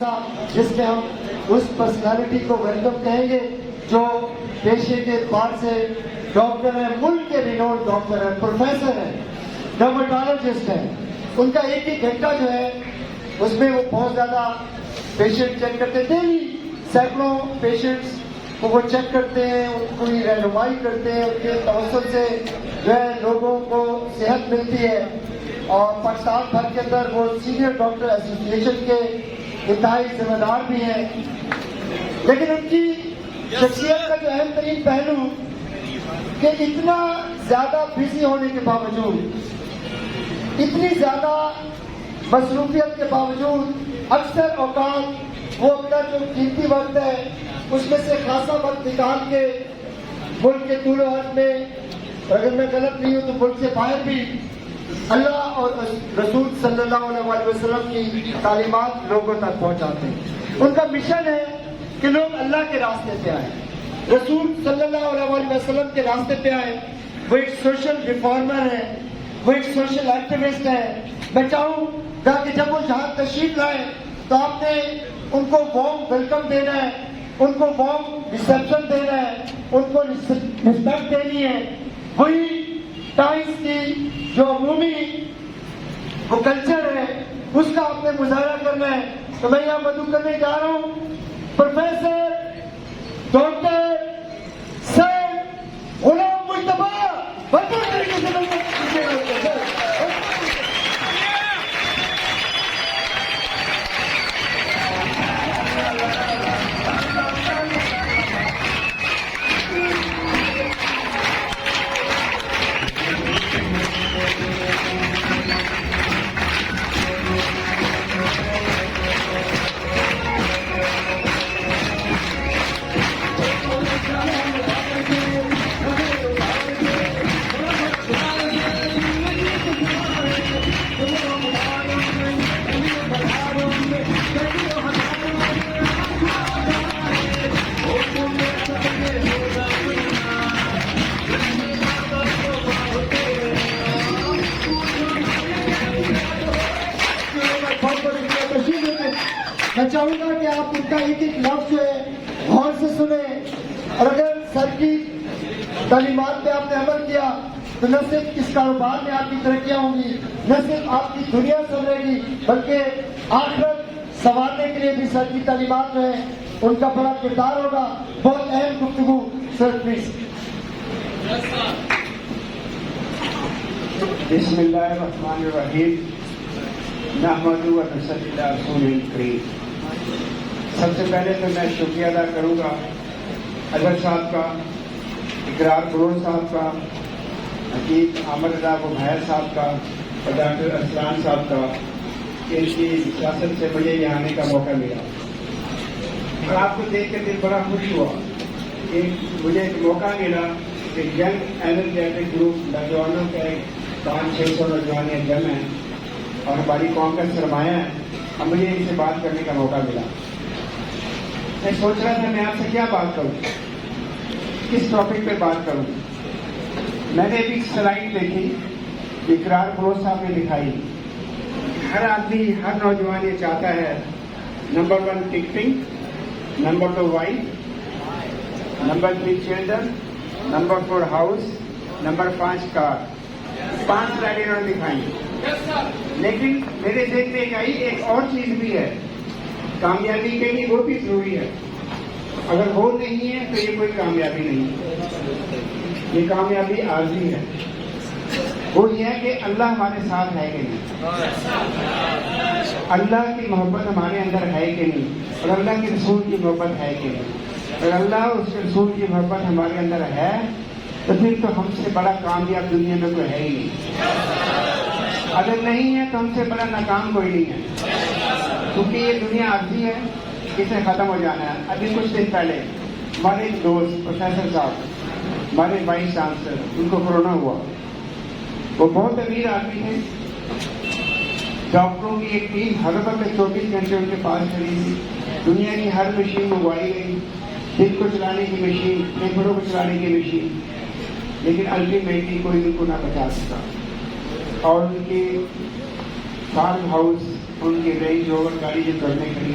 جس میں ہم اس پرسنالٹی کو ویلکم کہیں گے جو پیشے کے اعتبار سے ڈاکٹر ہیں، ملک کے رینوڈ ڈاکٹر ہیں، پروفیسر ہیں، ڈرماٹولوجسٹ ہیں. ان کا ایک ایک گھنٹہ جو ہے اس میں وہ بہت زیادہ پیشنٹ چیک کرتے ہیں. ڈیلی سینکڑوں پیشنٹس کو وہ چیک کرتے ہیں، ان کو رہنمائی کرتے ہیں. ان کے توسط سے جو ہے لوگوں کو صحت ملتی ہے. اور پاکستان بھر کے اندر وہ سینئر ڈاکٹر ایسوسی ایشن کے انتہائی ذمہ دار بھی ہیں. لیکن ان کی شخصیت کا جو اہم ترین پہلو کہ اتنا زیادہ بزی ہونے کے باوجود، اتنی زیادہ مصروفیت کے باوجود اکثر اوقات وہ اپنا جو قیمتی وقت ہے اس میں سے خاصا وقت نکال کے ملک کے طول و عرض میں، اگر میں غلط نہیں ہوں تو ملک سے باہر بھی اللہ اور رسول صلی اللہ علیہ وسلم کی تعلیمات لوگوں تک پہنچاتے ہیں. ان کا مشن ہے کہ لوگ اللہ کے راستے پہ آئیں، رسول صلی اللہ علیہ وسلم کے راستے پہ آئیں. وہ ایک سوشل ریفارمر ہے، وہ ایک سوشل ایکٹیوسٹ ہے. میں چاہوں گا کہ جب وہ یہاں تشریف لائیں تو آپ نے ان کو وارم ویلکم دینا ہے، ان کو وارم ریسیپشن دینا ہے، ان کو رسپیکٹ دینی ہے. وہی ٹائمز کی جو عمومی وہ کلچر ہے اس کا آپ نے مظاہرہ کرنا ہے. تو میں یہاں مدعو کرنے جا رہا ہوں پروفیسر ڈاکٹر سید غلام مصطفیٰ. بھرپور طریقے سے میں چاہوں گا کہ آپ ان کا ایک ایک لفظ جو ہے غور سے سنیں. اور اگر سر کی تعلیمات پہ آپ نے عمل کیا تو نہ صرف اس کاروبار میں آپ کی ترقیاں ہوں گی، نہ صرف آپ کی دنیا سنورے گی، بلکہ آخرت سنوارنے کے لیے بھی سر کی تعلیمات جو ہے ان کا بڑا کردار ہوگا. بہت اہم گفتگو سر پلیز. بسم اللہ الرحمن الرحیم. نحمدہ و نصلی علی رسولہ الکریم. سب سے پہلے تو میں شکریہ ادا کروں گا اظہر صاحب کا، اقرار فروز صاحب کا، حکیم احمد رضا بحیر صاحب کا اور ڈاکٹر ارسلان صاحب کا کہ ان کی سیاست سے مجھے یہاں آنے کا موقع ملا. اور آپ کو دیکھ کے دل بڑا خوش ہوا کہ مجھے ایک موقع ملا کہ ینگ انرجیٹک گروپ نوجوانوں کا 500-600 نوجوان جمع ہیں اور ہماری قوم کا سرمایہ ہے. اب مجھے ان سے بات کرنے کا موقع ملا. میں سوچ رہا تھا میں آپ سے کیا بات کروں، کس ٹاپک پہ بات کروں. میں نے ابھی سلائڈ دیکھی، اقرار فروز صاحب نے دکھائی. ہر آدمی، ہر نوجوان یہ چاہتا ہے number 1 ticketing, number 2 wife, number 3 children, number 4 house, number 5 کار. 5 سلائڈیں انہوں نے دکھائی. لیکن میرے ذہن میں ایک اور چیز بھی ہے کامیابی کے لیے، وہ بھی ضروری ہے. اگر وہ نہیں ہے تو یہ کوئی کامیابی نہیں، یہ کامیابی عارضی ہے. وہ یہ ہے کہ اللہ ہمارے ساتھ ہے کہ نہیں، اللہ کی محبت ہمارے اندر ہے کہ نہیں، اور اللہ کے رسول کی محبت ہے کہ نہیں. اگر اللہ اور اس کے رسول کی محبت ہمارے اندر ہے تو پھر تو ہم سے بڑا کامیاب دنیا میں کوئی ہے ہی نہیں. اگر نہیں ہے تو ہم سے بڑا ناکام کوئی نہیں ہے، کیونکہ یہ دنیا عارضی ہے، اسے ختم ہو جانا ہے. ابھی کچھ دن پہلے ہمارے ایک دوست پروفیسر صاحب، ہمارے وائس چانسلر، ان کو کورونا ہوا. وہ بہت امیر آدمی تھے. ڈاکٹروں کی ایک ٹیم ہر وقت 24 گھنٹے ان کے پاس کھڑی تھی. دنیا کی ہر مشین منگوائی گئی، دل کو چلانے کی مشین، پھیپھڑوں کو چلانے کی مشین. لیکن الٹیمیٹلی کوئی ان کو نہ بچا سکا. اور ان کے فارم ہاؤس، ان کی رینج روور گاڑی جو گھر میں کھڑی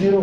0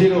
0।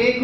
1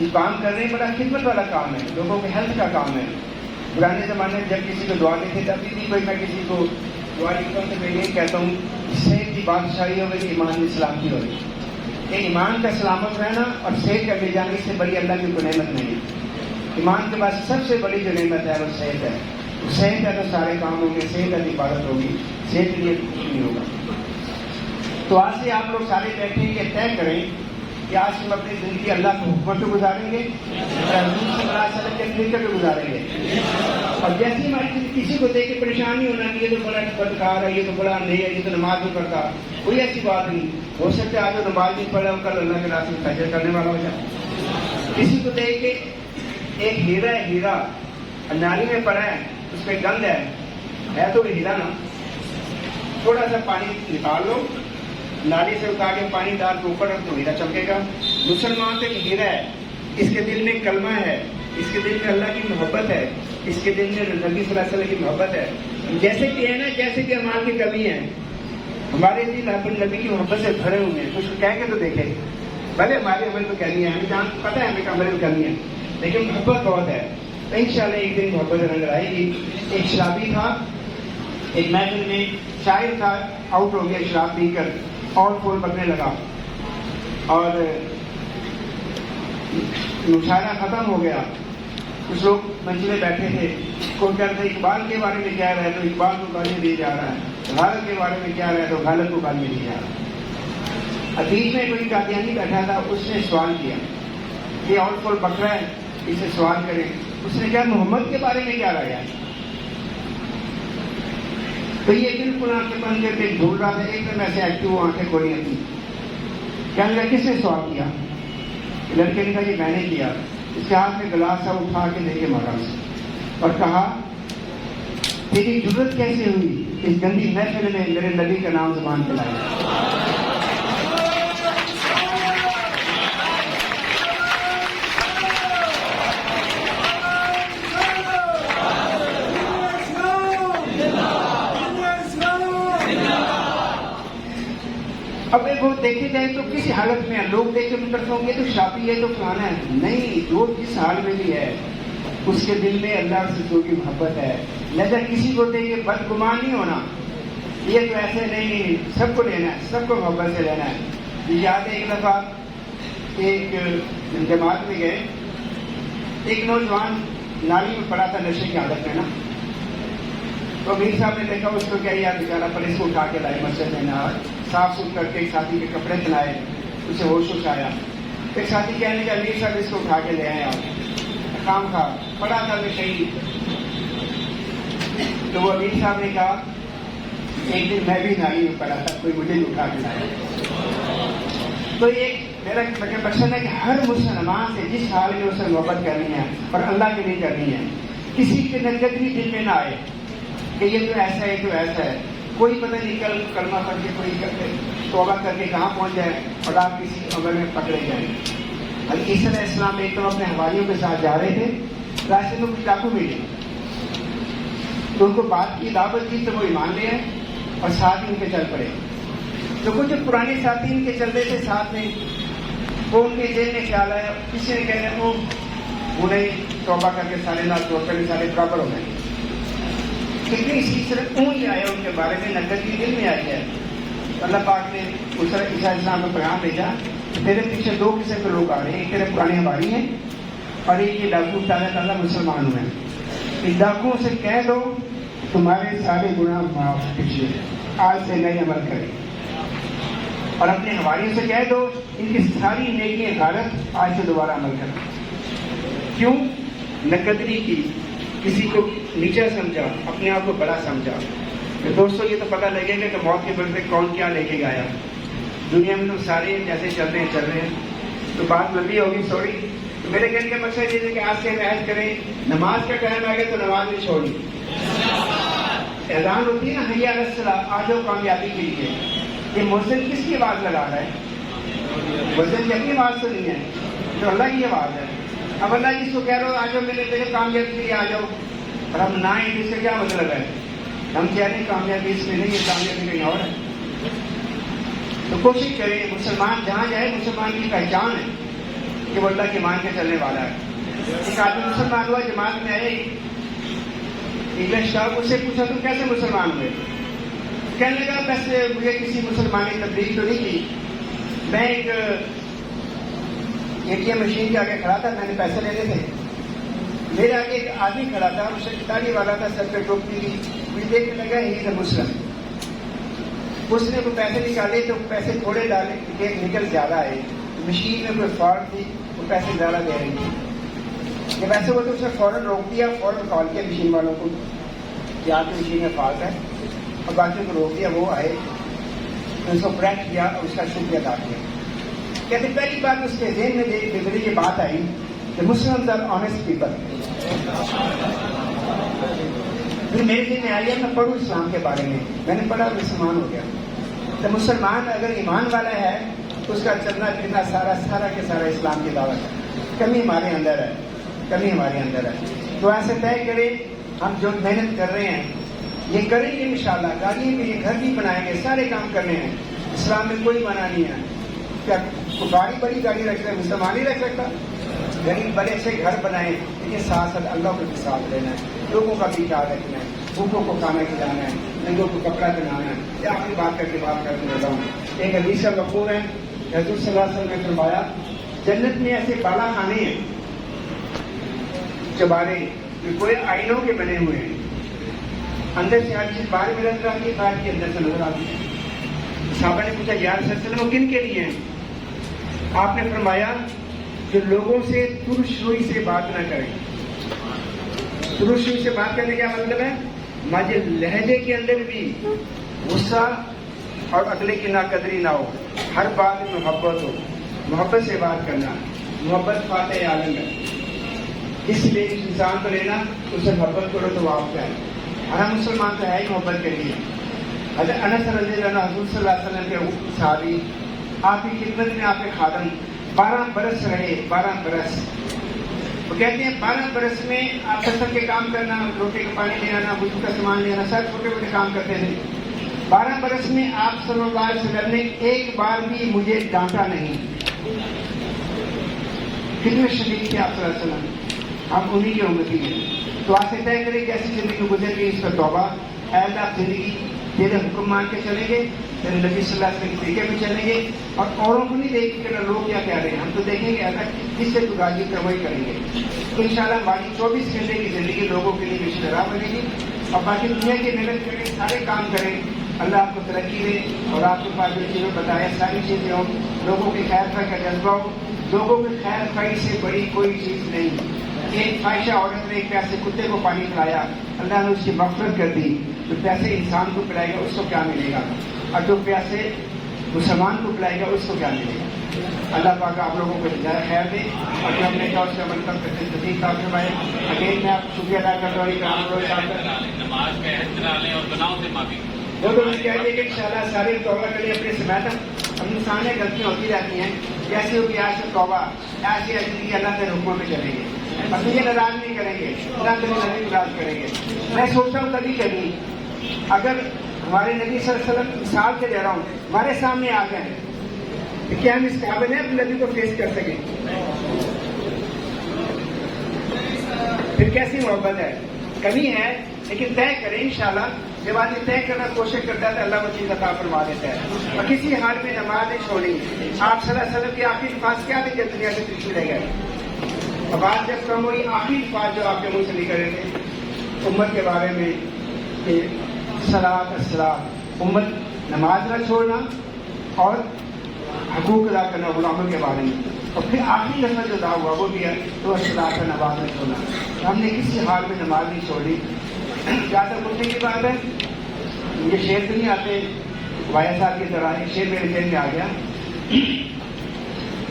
یہ کام کر رہے ہیں بڑا خدمت والا کام ہے, لوگوں کے ہیلتھ کا کام ہے. پرانے زمانے میں جب کسی کو دعا دیتے تھے, ابھی بھی کوئی میں کسی کو دعا لکھتا ہوں تو میں یہی کہتا ہوں صحت کی بادشاہی ہوگی, ایمان کی سلامتی ہوگی. ایمان کا سلامت رہنا اور صحت کا مل جانے سے بڑی اللہ کی کوئی نعمت نہیں ہے. ایمان کے بعد سب سے بڑی جو نعمت ہے وہ صحت ہے. صحت ہے تو سارے کام ہوں گے, صحت ہے تو عبادت ہوگی, صحت کے لیے کچھ نہیں ہوگا. تو آج سے آپ لوگ سارے بیٹھے یہ طے کریں کہ آج ہم اپنی زندگی اللہ کے حکم پہ گزاریں گے اور حضور صلی اللہ علیہ وسلم کے طریقے پہ گزاریں گے. اور جیسے ہماری کسی کو دیکھ کے پریشانی ہونا کہ یہ تو بڑا بدکار ہے, یہ تو بڑا نہیں ہے, یہ تو نماز نہیں پڑھتا, کوئی ایسی بات نہیں. ہو سکتا ہے آج وہ نماز نہیں پڑھا, کل اللہ کے راستے میں خرچ کرنے والا ہو جائے. کسی کو دیکھ کے ایک ہیرا ہے, ہیرا نالی میں پڑا ہے, اس پہ گند ہے تو وہ ہیرا نا, تھوڑا سا پانی نکال لو, نالی سے اتار کے پانی ڈال کے اوپر رکھ دو, ہیرا چمکے گا. مسلمان تو ایک ہیرا ہے, اس کے دل میں کلمہ ہے, اس کے دل میں اللہ کی محبت ہے, اس کے دل میں نبی صلی اللہ علیہ وسلم کی محبت ہے. جیسے کہ ہے نا, جیسے کہ امال کی کمی ہے, ہمارے دل اپنے نبی کی محبت سے بھرے ہوئے ہیں. کچھ کہہ کے تو دیکھیں, بھلے ہمارے عمل تو کمی ہے, ہمیں پتہ ہے ہمیں عمل میں کمی ہے, لیکن محبت بہت ہے. تو انشاءاللہ ایک دن محبت نظر آئے گی. ایک شرابی تھا, ایک محفل میں شاعر تھا, آؤٹ ہو گیا شراب پی کر, اور پھول بکنے لگا اور مشاعرہ ختم ہو گیا. کچھ لوگ منزلیں بیٹھے تھے, کوئی کہتا ہے اقبال کے بارے میں کیا رہا ہے تو اقبال کو گالی دی جا رہا ہے, غالب کے بارے میں کیا رہا ہے تو غالب کو گالی دی جا رہا ہے. بیچ میں کوئی قادیانی بیٹھا تھا, اس نے سوال کیا یہ اور پھول بک رہا ہے, اسے سوال کریں. اس نے کہا محمد کے بارے میں کیا رہا ہے. تو یہ بالکل آنکھیں بند کر کے ڈھونڈ رہا تھا, ایک دم ایسے ایکٹیو آنکھیں کھولی اپنی. کہنے لگا کس نے سوال کیا؟ لڑکے نے کہا جی میں نے کیا. اس کے ہاتھ میں گلاس تھا, اٹھا کے دے کے مارا اسے اور کہا تیری جرت کیسے ہوئی اس گندی محفل میں میرے نبی کا نام زبان پہ لایا. اب وہ دیکھے جائے تو کسی حالت میں لوگ دیکھ کے کرتے ہوں گے تو شاپی ہے تو فلانا ہے. نہیں, جو جس حال میں بھی ہے اس کے دل میں اللہ سے جو کی محبت ہے. لہذا کسی کو دیکھ کے بدگمان نہیں ہونا, یہ تو ایسے نہیں, سب کو لینا ہے, سب کو محبت سے لینا ہے. یاد ہے ایک دفعہ ایک جماعت میں گئے, ایک نوجوان نالی میں پڑا تھا نشے کی حالت میں نا. تو میر صاحب نے دیکھا اس کو, کیا یار بیچارہ, پر اس کو اٹھا کے لائے مسجد میں نہ صاف ستھرا کر کے ایک ساتھی کے کپڑے دلائے, اسے ہوش ہوش آیا. ایک ساتھی کہنے کا میر صاحب اس کو اٹھا کے لے آئے, آپ کام تھا, پڑا تھا میں شہید. تو وہ میر صاحب نے کہا ایک دن میں بھی نالی میں پڑا تھا, کوئی مجھے اٹھا کے لایا. تو ایک میرا مقصد ہے کہ ہر مسلمان سے جس حال میں اسے محبت کرنی ہے اور اللہ کے لیے کرنی ہے, کسی کے نظر بھی دل میں نہ آئے کہ یہ تو ایسا ہے, تو ایسا ہے. کوئی پتہ نہیں کل کلمہ پڑھ کے کوئی توبہ کر کے کہاں پہنچ جائے اور آپ کسی عمل میں پکڑے جائیں. عیسی علیہ السلام ایک تو اپنے حواریوں کے ساتھ جا رہے تھے, راستے میں کچھ ڈاکو ملے تو ان کو بات کی, دعوت کی, تو وہ ایمان لے آئے اور ساتھ ہی ان کے چل پڑے. تو کچھ پرانے ساتھی ان کے چل رہے تھے ساتھ میں, وہ ان کے ذہن میں خیال آیا, کسی نے کہہ رہے وہ انہیں توبہ کر کے سارے نال توڑ کر سارے برابر ہو گئے. لیکن اسی طرح اون ہی آیا ان کے بارے میں, نظر کی دل میں آئی ہے. اللہ پاک نے اس طرح عیسیٰ السلام کو پیغام بھیجا, تیرے پیچھے دو قسم کے لوگ آ رہے ہیں, ایک تیرے پرانے ہماری ہیں اور ایک یہ ڈاکو تعالیٰ مسلمان ہوئے ہیں. ان ڈاکوؤں سے کہہ دو تمہارے سارے گناہ معاف کیجیے, آج سے نئے عمل کریں. اور اپنے ہماریوں سے کہہ دو ان کی ساری نیکیاں غارت آج سے دوبارہ عمل کریں. کیوں؟ نقدری کی, کسی کو نیچا سمجھا, اپنے آپ کو بڑا سمجھا. کہ دوستوں یہ تو پتہ لگے گا کہ موت کے بل پہ کون کیا لے کے گیا. دنیا میں تو سارے جیسے چل رہے ہیں, تو بات لمبی ہوگی, سوری. تو میرے کہنے کا مقصد یہ ہے کہ آج سے محنت کریں, نماز کا ٹائم آ گیا تو نماز نہیں چھوڑی. اذان ہوتی ہے نا, حی علی الصلاۃ, آ جاؤ کامیابی کے لیے. یہ مؤذن کس کی آواز لگا رہا ہے؟ مؤذن کی اپنی آواز تو نہیں ہے, جو اللہ کی آواز ہے. اب اللہ جس کو کہہ رہا ہو آ جاؤ میرے کامیابی کے لیے آ جاؤ, اور ہم نہ آئیں, اس سے کیا مطلب ہے؟ ہم کہہ رہے ہیں کامیابی اس میں نہیں ہے, کامیابی کہیں اور ہے. تو کوشش کریں, مسلمان جہاں جائے مسلمان کی پہچان ہے. کہ وہ اللہ کے مان کے چلنے والا ہے. ایک آدمی مسلمان ہوا, جماعت میں آئے, انگلش کا, اس سے پوچھا تم کیسے مسلمان ہوئے؟ کہنے لگا ویسے مجھے کسی مسلمانی تبلیغ تو نہیں کی, میں ایک ATM مشین کے آگے کھڑا تھا, میں نے پیسے لینے تھے, میرے آگے ایک آدمی کھڑا تھا, داڑھی والا تھا, سر پہ ٹوپی تھی, مجھے دیکھنے لگا ہی تھا مسلم. اس نے کوئی پیسے نکالے تو پیسے تھوڑے ڈالے کہ نکل زیادہ آئے, مشین میں کوئی فالٹ تھی, وہ پیسے زیادہ دے رہی تھی. جب ایسے وہ تو اس نے فوراً روک دیا, فوراً کال کیا مشین والوں کو کہ آپ کی مشین میں فالٹ ہے, اور باقیوں کو روک دیا. وہ آئے, اس کو کریکٹ کیا اور اس کا شکریہ ادا کیا. کہتے پہلی بار اس کے ذہن میں گزری یہ بات آئی کہ مسلمز آر آنےسٹ پیپل. پھر میرے ذہن میں آئی, میں پڑھوں اسلام کے بارے میں نے پڑھا, مسلمان ہو گیا. تو مسلمان اگر ایمان والا ہے تو اس کا چلنا پھرنا سارا کے سارا اسلام کی دعوت ہے. کمی ہمارے اندر ہے, کمی ہمارے اندر ہے. تو ایسے طے کریں, ہم جو محنت کر رہے ہیں یہ کریں گے انشاءاللہ, گاڑیاں بھی, گھر بھی بنائیں گے, سارے کام کرنے ہیں. اسلام میں کوئی منع نہیں ہے. کیا گاڑی بڑی گاڑی رکھ سکتا, مسلمان ہی رکھ سکتا؟ غریب بڑے سے گھر بنائے, لیکن ساتھ ساتھ اللہ کو بھی ساتھ لینا ہے, لوگوں کا بھی خیال رکھنا ہے, بھوکوں کو کھانا کھلانا ہے, ننگوں کو کپڑا پہنانا ہے. یہ آخری بات کر کے بات کرنے لگا ہوں. ایک حدیث کا مفہوم ہے, حضور صلی اللہ علیہ وسلم نے فرمایا جنت میں ایسے بالا خانے ہیں, چبارے جو کوئی آئینوں کے بنے ہوئے ہیں, اندر سے ہر چیز باہر میں نظر آتی ہے, باہر کی اندر سے نظر آتی ہے. صحابہ نے پوچھا یا رسول اللہ وہ کن کے لیے ہیں؟ آپ نے فرمایا جو لوگوں سے ترش روئی سے بات نہ کریں. ترش روئی سے بات کرنے کا مطلب ہے ماجے لہجے کے اندر بھی غصہ اور اگلے کی ناقدری نہ ہو, ہر بات میں محبت ہو, محبت سے بات کرنا. محبت فاتح عالم ہے, اس لیے اس انسان کو لینا, اس سے محبت کرو تو وہ آپ کا ہے. ہر مسلمان تو ہے ہی محبت کے لیے. حضرت انس رضی اللہ عنہ حضور صلی اللہ علیہ وسلم کے صحابی, آپ کی خدمت میں آپ کے خادم 12 برس رہے. 12 برس. وہ کہتے ہیں 12 برس میں آپ سفر کے کام کرنا, روٹی کا پانی لے آنا, وضو کا سامان لے آنا, سب چھوٹے موٹے کام کرتے تھے. 12 برس میں آپ صلی اللہ علیہ وسلم نے ایک بار بھی مجھے ڈانٹا نہیں. کتنے شدید تھے آپ صلی اللہ علیہ وسلم, آپ انہی کی امتی ہیں. تو آپ سے طے کریں کہ ایسی زندگی گزر گئی, اس پر توبہ. اے اللہ زندگی تیرے حکم مان کے چلیں گے, تیرے نبی صلی اللہ علیہ وسلم کے طریقے میں چلیں گے, اور اوروں کو نہیں دیکھ کے لوگ کیا کہہ رہے ہیں, ہم تو دیکھیں گے اللہ کس سے تو راضی کر وہی کریں گے. انشاءاللہ ہماری 24 گھنٹے کی زندگی لوگوں کے لیے مشترا بنے گی, اور باقی دنیا کی محنت کریں, سارے کام کریں. اللہ آپ کو ترقی دے, اور آپ کے پاس جو چیزیں بتایا ساری چیزیں ہوں, لوگوں کی خیر خواہ کا جذبہ ہو. لوگوں کی خیر خواہی سے بڑی کوئی چیز نہیں. ایک فائشہ عورت نے ایک پیاسے کتے کو پانی پلایا, اللہ نے اس کی مغفرت کر دی. جو پیاسے انسان کو پلائے گا اس کو کیا ملے گا, اور جو پیاسے مسلمان کو پلائے گا اس کو کیا ملے گا. اللہ پاک آپ لوگوں کو ہدایت خیر دے, اور جو ہم نے کہا اس کا عمل کرتے تدیق آپ فرمائے. اگین میں آپ کو شکریہ ادا کرتا ہوں. نماز کا احترام لیں اور گناہوں سے معافی. وہ تو مجھے کہتے ہیں کہ انشاءاللہ ساری توبہ کے لیے اپنے سمیت ہم انسان ہے, غلطیاں ہوتی رہتی ہیں. جیسے ہوگی آج سے توبہ, ایسی زندگی اللہ کے حکموں میں چلیں گے, اور تجھے ناراض نہیں کریں گے, اللہ تمہیں نبی ناراض کریں گے. میں سوچتا ہوں کبھی کبھی اگر ہمارے نبی صلی اللہ علیہ وسلم مثال سے دے رہا ہوں, ہمارے سامنے آ گئے ہیں, کیا ہم اس قابل ہیں اپنے نبی کو فیس کر سکیں؟ پھر کیسی محبت ہے, کمی ہے, لیکن طے کریں انشاءاللہ. جب آدمی طے کرنا کوشش کرتا ہے تو اللہ وہ چیز عطا فرما دیتا ہے. اور کسی حال میں نماز نہیں چھوڑی. آپ صلی اللہ علیہ وسلم کے آخری الفاظ کیا تھے جب دنیا سے تشریف لے گئے؟ آواز جب کم ہوئی, آخری الفاظ جو آپ کے منہ سے نکل رہے تھے امت کے بارے میں کہ صلاۃ الصلاۃ, امت نماز نہ چھوڑنا اور حقوق ادا کرنا غلاموں کے بارے میں. اور پھر آخری لفظ جو ادا ہوا وہ بھی ہے تو صلاۃ کا نماز نہ چھوڑنا. ہم نے کسی حال میں نماز نہیں چھوڑی. زیادہ پوچھنے کی بات ہے, یہ شعر تو نہیں آتے وایا صاحب کی طرح. ایک شعر میرے ذہن میں آ گیا,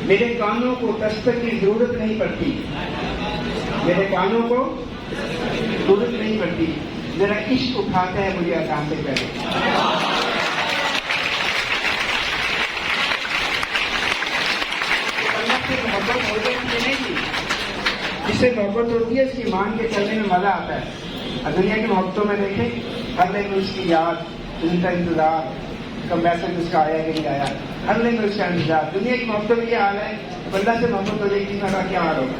میرے کانوں کو دستک کی ضرورت نہیں پڑتی, میرے کانوں کو ضرورت نہیں پڑتی, میرا عشق اٹھاتا ہے مجھے اذان سے پہلے. اللہ سے محبت ہوتی ہے نہیں کی, جس سے محبت ہوتی ہے اس کی مان کے چلنے میں مزہ آتا ہے. اور دنیا کی محبتوں میں دیکھیں ہر لے میں اس کی یاد, ان کا انتظار, کب میسج اس کا آیا کہ نہیں آیا, ہر لے میں اس کا انتظار. دنیا کی محبتوں میں یہ حال ہے اللہ سے محبت ہو جائے گی کا کیا حال ہوگا.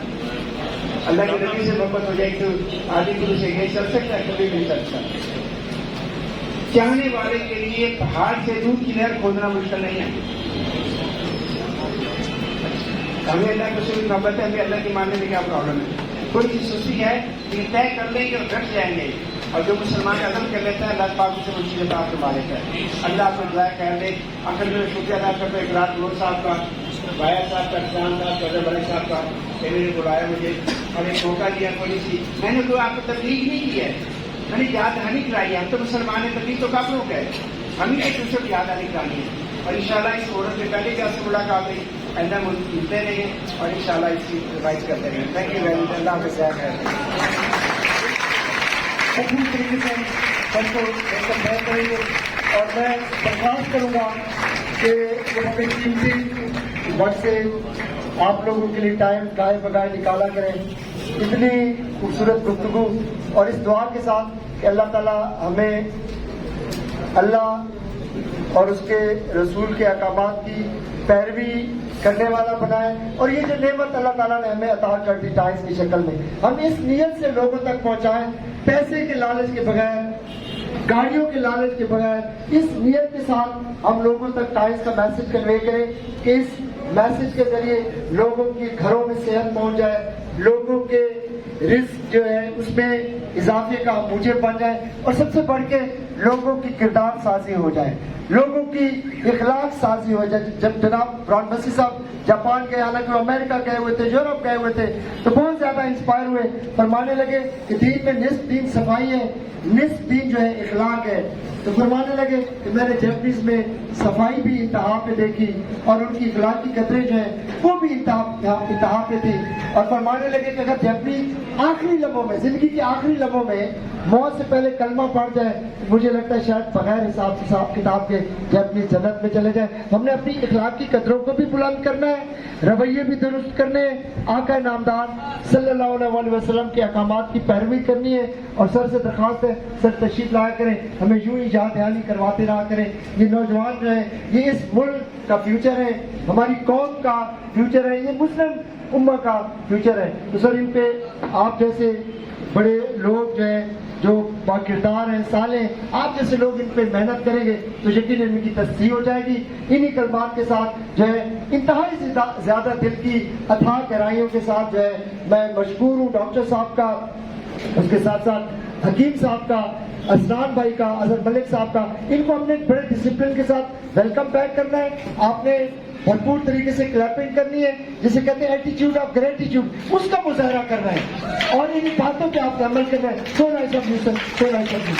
اللہ کے نبی سے محبت ہو جائے گی تو آدمی گرو سے نہیں چل سکتا, کبھی نہیں چل سکتا. چاہنے والے کے لیے پہاڑ سے دودھ کی نہر کھودنا مشکل نہیں ہے. ہمیں اللہ کو صرف محبت ہے, ہمیں اللہ کے ماننے میں کیا پرابلم ہے. کوئی چیز سستی ہے کہ طے کر لیں گے اور ڈٹ جائیں گے, اور جو مسلمان عزم کر لیتا ہے اللہ پاک سے مجھے بات کروا لیتا ہے. اللہ کو دعا کر دے. آخر میں شکریہ ادا کرتا ہوں اقرار نور صاحب کا, بایا صاحب کا, کسان صاحب کا, بڑے صاحب کا, کہ نے بلایا مجھے اور ایک موقع دیا تھوڑی سی. میں نے کوئی آپ کو تبلیغ نہیں کی ہے, میں نے یاد دہانی کرائی ہے. ہم تو مسلمان ہیں, تبلیغ تو کب لوگ ہے, ہم ہی ایک دوسرے کو یاد دہانی کرانی ہے. اور انشاءاللہ اس عورت سے پہلے بھی آپ سے ملاقات ہوئی, ایسا ملتے رہیں گے اور انشاءاللہ اس کی ریوائز کرتے رہیں گے. Thank you very much. اللہ حافظ. اچھی طریقے سے ہم کو بیان کریں گے, اور میں درخواست کروں گا کہ وہ اپنے قیمتی وقت سے آپ لوگوں کے لیے ٹائم گائے بگائے نکالا کریں. اتنی خوبصورت گفتگو اور اس دعا کے ساتھ کہ اللہ تعالیٰ ہمیں اللہ اور اس کے رسول کے احکامات کی پیروی کرنے والا بنائے. اور یہ جو نعمت اللہ تعالیٰ نے ہمیں عطا کر دی ٹائمز کی شکل میں, ہم اس نیت سے لوگوں تک پہنچائیں, پیسے کے لالچ کے بغیر, گاڑیوں کے لالچ کے بغیر, اس نیت کے ساتھ ہم لوگوں تک ٹائمز کا میسج کنوے کریں کہ اس میسج کے ذریعے لوگوں کے گھروں میں صحت پہنچ جائے, لوگوں کے رزق جو ہے اس میں اضافے کا موجب بن جائے, اور سب سے بڑھ کے لوگوں کی کردار سازی ہو جائے, لوگوں کی اخلاق سازی ہو جائے. جب جناب بران بسی صاحب جاپان گئے, حالانکہ وہ امریکہ گئے ہوئے تھے, یورپ گئے ہوئے تھے, تو بہت زیادہ انسپائر ہوئے, فرمانے لگے کہ دین میں نصف دین صفائی ہے, نصف دین جو ہے اخلاق ہے. تو فرمانے لگے کہ میں نے جیپنیز میں صفائی بھی انتہا پہ دیکھی اور ان کی اخلاقی قدریں جو ہیں وہ بھی انتہا پہ تھی. اور فرمانے لگے کہ اگر جیپنیز آخری لمحوں میں, زندگی کے آخری لمحوں میں موت سے پہلے کلمہ پڑھ جائے, مجھے لگتا ہے شاید بغیر حساب کتاب کے جیپنیز جنت میں چلے جائیں. ہم نے اپنی اخلاقی قدروں کو بھی بلند کرنا ہے, رویے بھی درست کرنے ہیں, آقا نامدار صلی اللہ علیہ وسلم کے احکامات کی پیروی کرنی ہے. اور سر سے درخواست ہے, سر تشریف لایا کریں, ہمیں یوں ہی یاد دہانی کرواتے رہا کریں. یہ نوجوان جو ہیں یہ اس ملک کا فیوچر ہے, ہماری قوم کا فیوچر ہے, یہ مسلم امہ کا فیوچر ہے. تو سر ان پہ آپ جیسے بڑے لوگ جو ہیں, جو باکردار ہیں, صالح, آپ جیسے لوگ ان پہ محنت کریں گے تو یقیناً ان کی تصحیح ہو جائے گی. انہی کلمات کے ساتھ جو ہے انتہائی زیادہ دل کی اتھاہ گہرائیوں کے ساتھ جو ہے میں مشکور ہوں ڈاکٹر صاحب کا, اس کے ساتھ ساتھ حکیم صاحب کا, اسنان بھائی کا, اظہر ملک صاحب کا. ان کو ہم نے بڑے ڈسپلن کے ساتھ ویلکم بیک کرنا ہے. آپ نے بھرپور طریقے سے کلیپنگ کرنی ہے, جسے کہتے ہیں ایٹیچیوڈ آف گریٹیچیوڈ, اس کا مظاہرہ کرنا ہے اور ان باتوں پہ آپ نے عمل کرنا ہے. So nice of you sir, so nice of you.